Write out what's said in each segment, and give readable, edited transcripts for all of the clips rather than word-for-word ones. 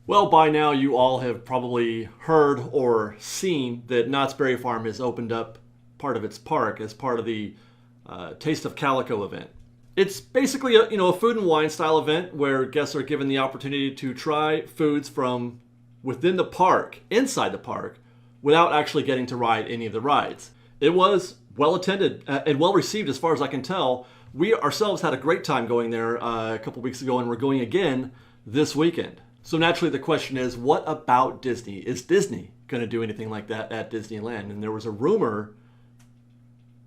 Well, by now you all have probably heard or seen that Knott's Berry Farm has opened up part of its park as part of the Taste of Calico event. It's basically a food and wine style event where guests are given the opportunity to try foods from within the park, inside the park, without actually getting to ride any of the rides. It was well attended and well received as far as I can tell. We ourselves had a great time going there a couple weeks ago, and we're going again this weekend. So naturally the question is, what about Disney? Is Disney going to do anything like that at Disneyland? And there was a rumor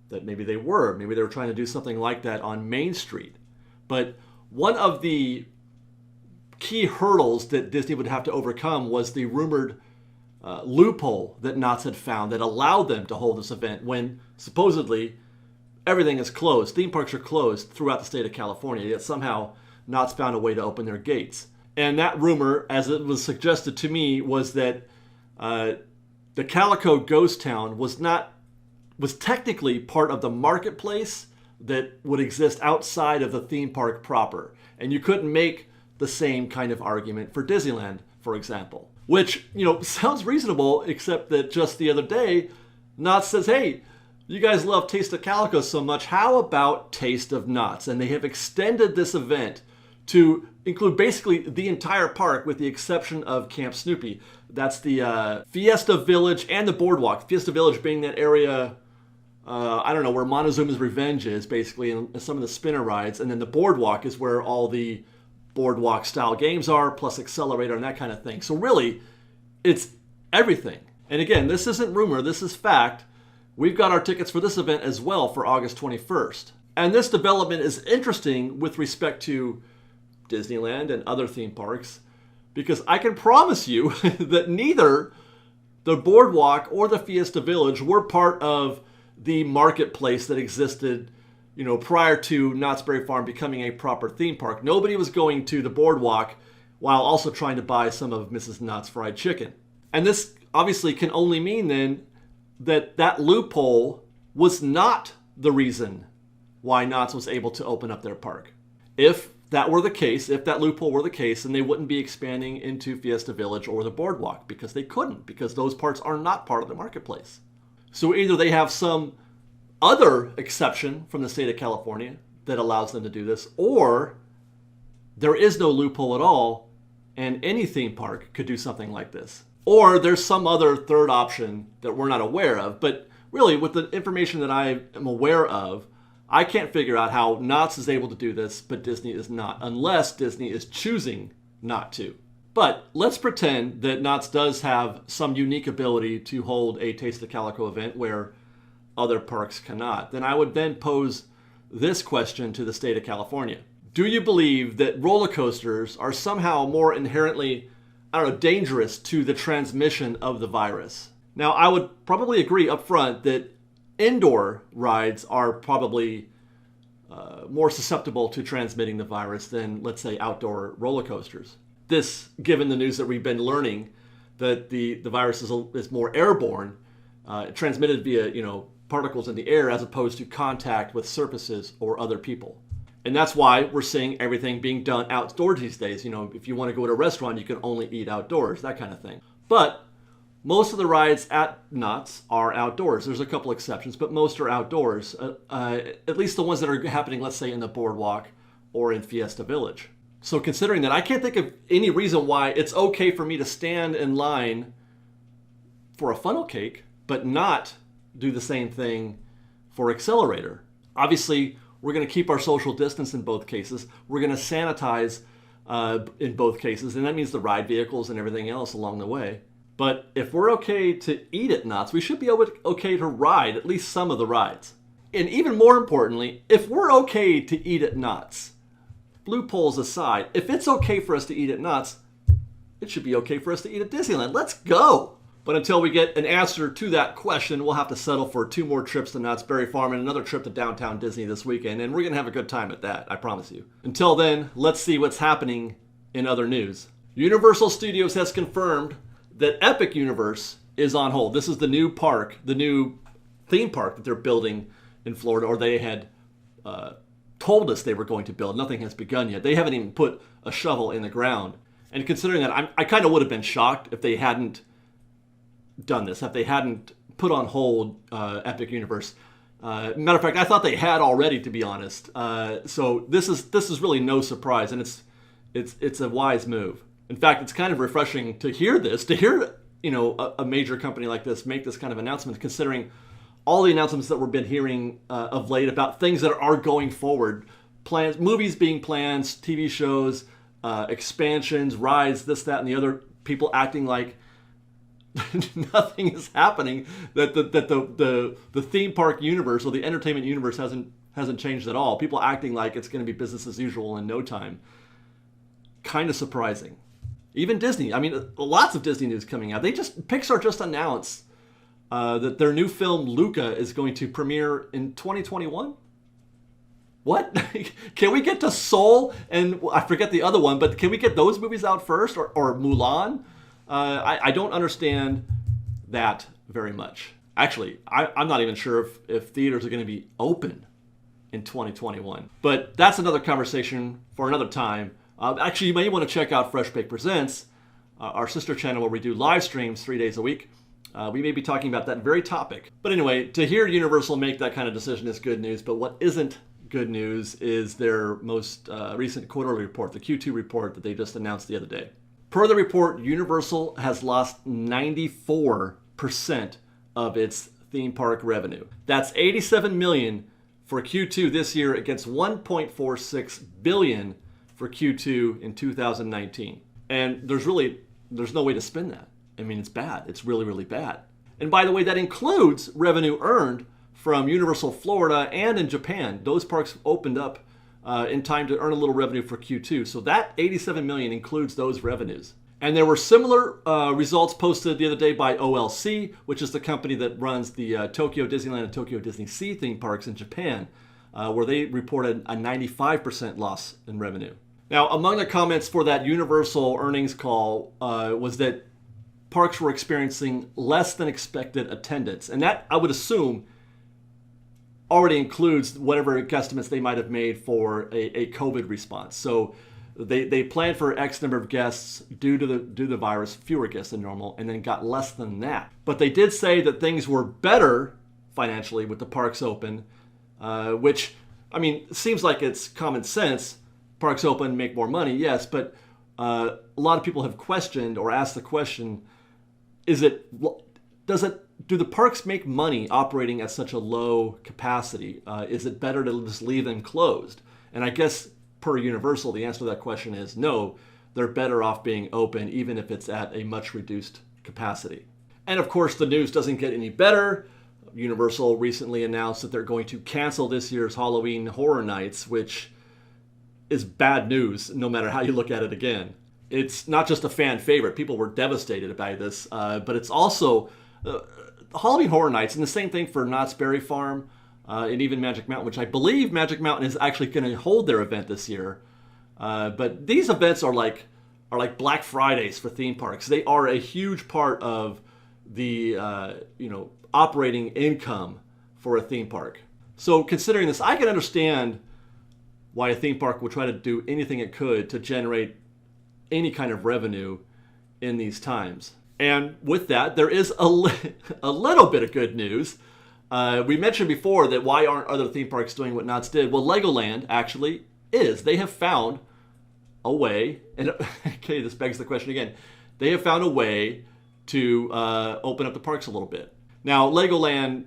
that maybe they were. Maybe they were trying to do something like that on Main Street. But one of the key hurdles that Disney would have to overcome was the rumored loophole that Knott's had found that allowed them to hold this event when supposedly everything is closed. Theme parks are closed throughout the state of California, yet somehow Knott's found a way to open their gates. And that rumor, as it was suggested to me, was that the Calico Ghost Town was technically part of the marketplace that would exist outside of the theme park proper. And you couldn't make the same kind of argument for Disneyland, for example. Which, sounds reasonable, except that just the other day, Knott's says, hey, you guys love Taste of Calico so much, how about Taste of Knott's? And they have extended this event to include basically the entire park with the exception of Camp Snoopy. That's the Fiesta Village and the Boardwalk. Fiesta Village being that area, where Montezuma's Revenge is, basically, and some of the spinner rides. And then the Boardwalk is where all the Boardwalk-style games are, plus Accelerator and that kind of thing. So really, it's everything. And again, this isn't rumor, this is fact. We've got our tickets for this event as well for August 21st. And this development is interesting with respect to Disneyland and other theme parks, because I can promise you that neither the Boardwalk or the Fiesta Village were part of the marketplace that existed, prior to Knott's Berry Farm becoming a proper theme park. Nobody was going to the Boardwalk while also trying to buy some of Mrs. Knott's fried chicken. And this obviously can only mean then that loophole was not the reason why Knott's was able to open up their park. If that were the case, if that loophole were the case, then they wouldn't be expanding into Fiesta Village or the Boardwalk, because they couldn't, because those parts are not part of the marketplace. So either they have some other exception from the state of California that allows them to do this, or there is no loophole at all and any theme park could do something like this. Or there's some other third option that we're not aware of, but really with the information that I am aware of, I can't figure out how Knott's is able to do this, but Disney is not, unless Disney is choosing not to. But let's pretend that Knott's does have some unique ability to hold a Taste of Calico event where other parks cannot. Then I would then pose this question to the state of California. Do you believe that roller coasters are somehow more inherently, dangerous to the transmission of the virus? Now, I would probably agree up front that indoor rides are probably more susceptible to transmitting the virus than, let's say, outdoor roller coasters. This, given the news that we've been learning, that the virus is more airborne, transmitted via, particles in the air as opposed to contact with surfaces or other people. And that's why we're seeing everything being done outdoors these days. If you want to go to a restaurant, you can only eat outdoors, that kind of thing. But most of the rides at Knott's are outdoors. There's a couple exceptions, but most are outdoors. At least the ones that are happening, let's say, in the Boardwalk or in Fiesta Village. So considering that, I can't think of any reason why it's okay for me to stand in line for a funnel cake, but not do the same thing for Accelerator. Obviously, we're going to keep our social distance in both cases. We're going to sanitize in both cases, and that means the ride vehicles and everything else along the way. But if we're okay to eat at Knott's, we should be okay to ride at least some of the rides. And even more importantly, if we're okay to eat at Knott's, loopholes aside, if it's okay for us to eat at Knott's, it should be okay for us to eat at Disneyland. Let's go! But until we get an answer to that question, we'll have to settle for 2 more trips to Knott's Berry Farm and another trip to downtown Disney this weekend, and we're going to have a good time at that, I promise you. Until then, let's see what's happening in other news. Universal Studios has confirmed that Epic Universe is on hold. This is the new park, the new theme park that they're building in Florida, or they had told us they were going to build. Nothing has begun yet. They haven't even put a shovel in the ground. And considering that, I kind of would have been shocked if they hadn't done this, if they hadn't put on hold Epic Universe. Matter of fact, I thought they had already, to be honest. So this is really no surprise, and it's a wise move. In fact, it's kind of refreshing to hear this, to hear a major company like this make this kind of announcement, considering all the announcements that we've been hearing of late about things that are going forward, plans, movies being planned, TV shows, expansions, rides, this, that, and the other. People acting like nothing is happening, that the theme park universe or the entertainment universe hasn't changed at all. People acting like it's going to be business as usual in no time. Kind of surprising. Even Disney. I mean, lots of Disney news coming out. Pixar just announced that their new film Luca is going to premiere in 2021. What? Can we get to Soul and I forget the other one, but can we get those movies out first, or Mulan? I don't understand that very much. Actually, I'm not even sure if theaters are going to be open in 2021. But that's another conversation for another time. Actually, you may want to check out Fresh Bake Presents, our sister channel where we do live streams 3 days a week. We may be talking about that very topic. But anyway, to hear Universal make that kind of decision is good news. But what isn't good news is their most recent quarterly report, the Q2 report that they just announced the other day. Per the report, Universal has lost 94% of its theme park revenue. That's $87 million for Q2 this year against $1.46 billion for Q2 in 2019. And there's no way to spin that. I mean, it's bad. It's really, really bad. And by the way, that includes revenue earned from Universal Florida and in Japan. Those parks opened up in time to earn a little revenue for Q2. So that $87 million includes those revenues. And there were similar results posted the other day by OLC, which is the company that runs the Tokyo Disneyland and Tokyo Disney Sea theme parks in Japan, where they reported a 95% loss in revenue. Now, among the comments for that Universal earnings call was that parks were experiencing less than expected attendance. And that, I would assume, already includes whatever guesstimates they might have made for a COVID response. So they planned for X number of guests due to the virus, fewer guests than normal, and then got less than that. But they did say that things were better financially with the parks open, which, I mean, seems like it's common sense. Parks open, make more money, yes, but a lot of people have questioned or asked the question, do the parks make money operating at such a low capacity? Is it better to just leave them closed? And I guess per Universal, the answer to that question is no, they're better off being open even if it's at a much reduced capacity. And of course, the news doesn't get any better. Universal recently announced that they're going to cancel this year's Halloween Horror Nights, which is bad news no matter how you look at it again. It's not just a fan favorite. People were devastated by this, but it's also Halloween Horror Nights, and the same thing for Knott's Berry Farm and even Magic Mountain, which I believe Magic Mountain is actually going to hold their event this year. But these events are like Black Fridays for theme parks. They are a huge part of the operating income for a theme park. So considering this, I can understand why a theme park would try to do anything it could to generate any kind of revenue in these times. And with that, there is a little bit of good news. We mentioned before that why aren't other theme parks doing what Knott's did? Well, Legoland actually is. They have found a way, and okay, this begs the question again. They have found a way to open up the parks a little bit. Now, Legoland,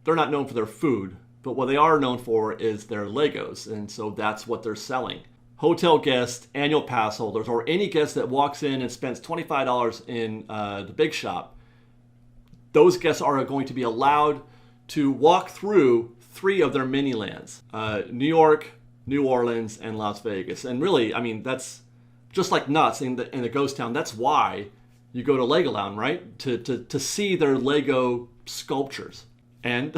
they're not known for their food, but what they are known for is their Legos, and so that's what they're selling. Hotel guests, annual pass holders, or any guest that walks in and spends $25 in the big shop, those guests are going to be allowed to walk through 3 of their mini lands, New York, New Orleans, and Las Vegas. And really, I mean, that's just like Knott's in the ghost town. That's why you go to Legoland, right? To see their Lego sculptures. And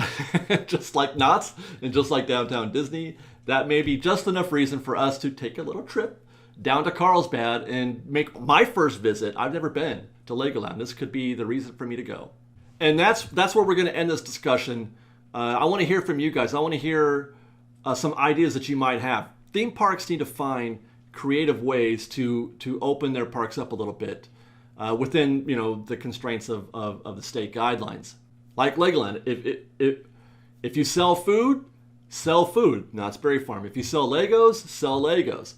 just like Knott's and just like Downtown Disney, that may be just enough reason for us to take a little trip down to Carlsbad and make my first visit. I've never been to Legoland. This could be the reason for me to go. And that's where we're going to end this discussion. I want to hear from you guys. I want to hear some ideas that you might have. Theme parks need to find creative ways to open their parks up a little bit within, you know, the constraints of the state guidelines. Like Legoland, if you sell food, Knott's Berry Farm. If you sell Legos, sell Legos.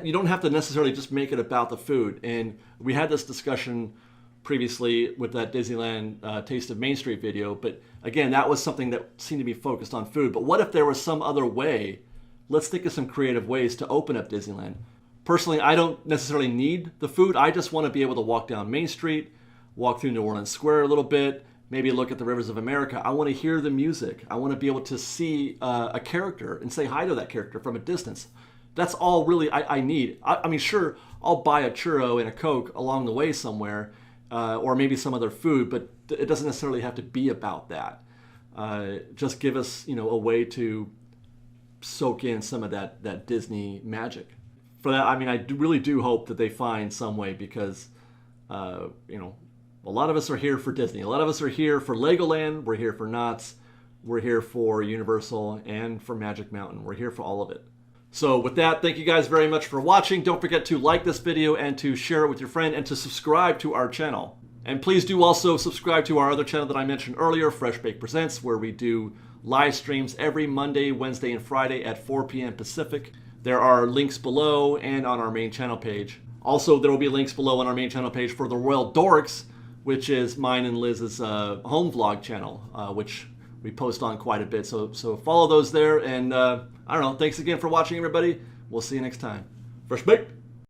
You don't have to necessarily just make it about the food. And we had this discussion previously with that Disneyland Taste of Main Street video, but again, that was something that seemed to be focused on food. But what if there was some other way? Let's think of some creative ways to open up Disneyland. Personally, I don't necessarily need the food. I just want to be able to walk down Main Street, walk through New Orleans Square a little bit, maybe look at the Rivers of America. I want to hear the music. I want to be able to see a character and say hi to that character from a distance. That's all really I need. I mean, sure, I'll buy a churro and a Coke along the way somewhere, or maybe some other food, but it doesn't necessarily have to be about that. Just give us, you know, a way to soak in some of that Disney magic. For that, I mean, I really do hope that they find some way, because, you know, a lot of us are here for Disney. A lot of us are here for Legoland. We're here for Knott's. We're here for Universal and for Magic Mountain. We're here for all of it. So with that, thank you guys very much for watching. Don't forget to like this video and to share it with your friend and to subscribe to our channel. And please do also subscribe to our other channel that I mentioned earlier, Fresh Baked Presents, where we do live streams every Monday, Wednesday, and Friday at 4 p.m. Pacific. There are links below and on our main channel page. Also, there will be links below on our main channel page for the Royal Dorks, which is mine and Liz's home vlog channel, which we post on quite a bit. So follow those there. And I don't know, thanks again for watching, everybody. We'll see you next time. Fresh Baked!